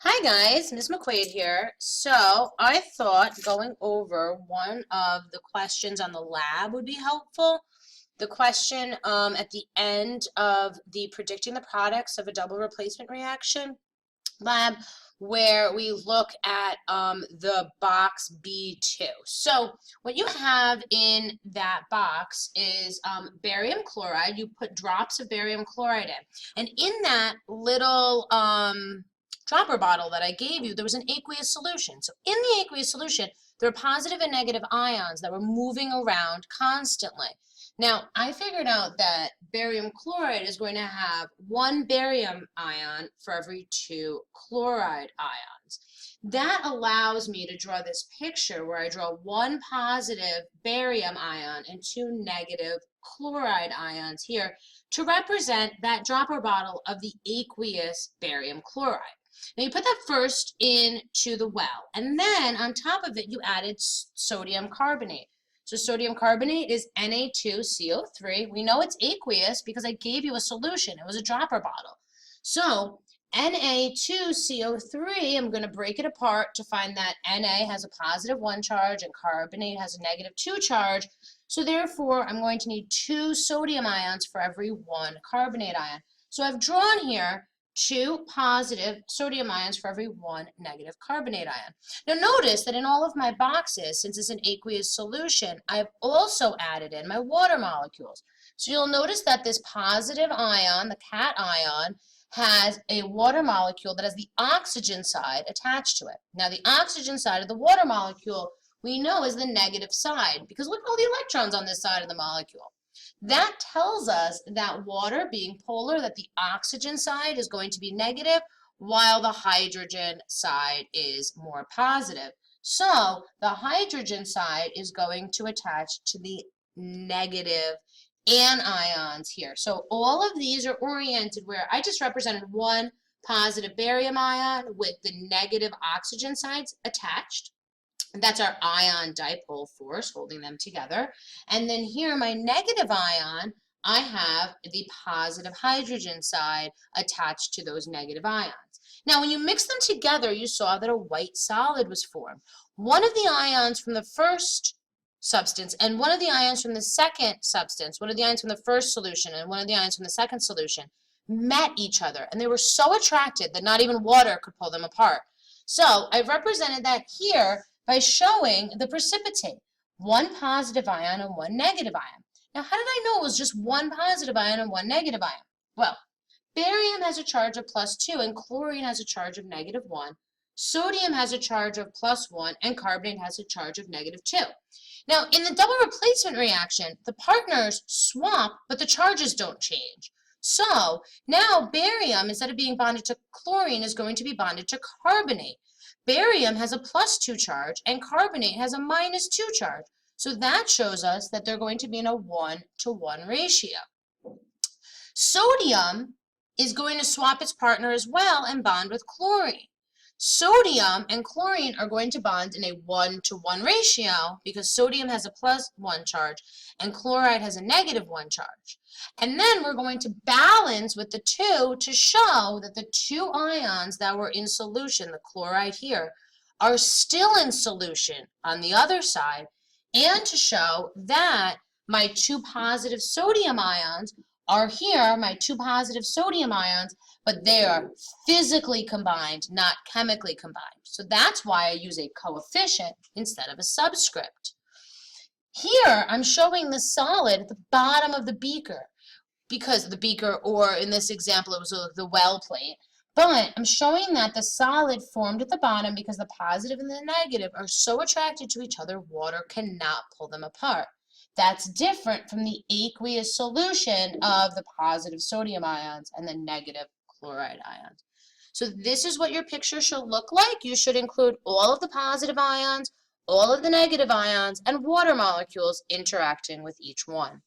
Hi guys, Ms. McQuaid here. So I thought going over one of the questions on the lab would be helpful. The question at the end of the predicting the products of a double replacement reaction lab where we look at the box B2. So what you have in that box is barium chloride. You put drops of barium chloride in. And in that little dropper bottle that I gave you, there was an aqueous solution. So in the aqueous solution, there were positive and negative ions that were moving around constantly. Now, I figured out that barium chloride is going to have one barium ion for every two chloride ions. That allows me to draw this picture where I draw one positive barium ion and two negative chloride ions here to represent that dropper bottle of the aqueous barium chloride. Now you put that first into the well, and then on top of it you added sodium carbonate. So sodium carbonate is Na2CO3. We know it's aqueous because I gave you a solution. It was a dropper bottle. So Na2CO3, I'm going to break it apart to find that Na has a positive 1 charge and carbonate has a negative 2 charge. So therefore, I'm going to need 2 sodium ions for every 1 carbonate ion. So I've drawn here 2 positive sodium ions for every 1 negative carbonate ion. Now notice that in all of my boxes, since it's an aqueous solution, I've also added in my water molecules. So you'll notice that this positive ion, the cation ion, has a water molecule that has the oxygen side attached to it. Now the oxygen side of the water molecule we know is the negative side because look at all the electrons on this side of the molecule. That tells us that water being polar, that the oxygen side is going to be negative while the hydrogen side is more positive. So the hydrogen side is going to attach to the negative anions here. So all of these are oriented where I just represented one positive barium ion with the negative oxygen sides attached. That's our ion dipole force holding them together. And then here, my negative ion, I have the positive hydrogen side attached to those negative ions. Now, when you mix them together, you saw that a white solid was formed. One of the ions from the first substance and one of the ions from the second substance, one of the ions from the first solution and one of the ions from the second solution met each other. And they were so attracted that not even water could pull them apart. So I've represented that here by showing the precipitate, one positive ion and one negative ion. Now, how did I know it was just one positive ion and one negative ion? Well, barium has a charge of +2 and chlorine has a charge of -1. Sodium has a charge of +1 and carbonate has a charge of -2. Now, in the double replacement reaction, the partners swap, but the charges don't change. So now barium, instead of being bonded to chlorine, is going to be bonded to carbonate. Barium has a +2 charge and carbonate has a -2 charge. So that shows us that they're going to be in a 1-to-1 ratio. Sodium is going to swap its partner as well and bond with chlorine. Sodium and chlorine are going to bond in a 1-to-1 ratio because sodium has a +1 charge and chloride has a -1 charge. And then we're going to balance with the 2 to show that the 2 ions that were in solution, the chloride here, are still in solution on the other side, and to show that my 2 positive sodium ions are here, my 2 positive sodium ions, but they are physically combined, not chemically combined. So that's why I use a coefficient instead of a subscript. Here, I'm showing the solid at the bottom of the beaker, because the beaker, or in this example, it was the well plate. But I'm showing that the solid formed at the bottom because the positive and the negative are so attracted to each other, water cannot pull them apart. That's different from the aqueous solution of the positive sodium ions and the negative chloride ions. So this is what your picture should look like. You should include all of the positive ions, all of the negative ions, and water molecules interacting with each one.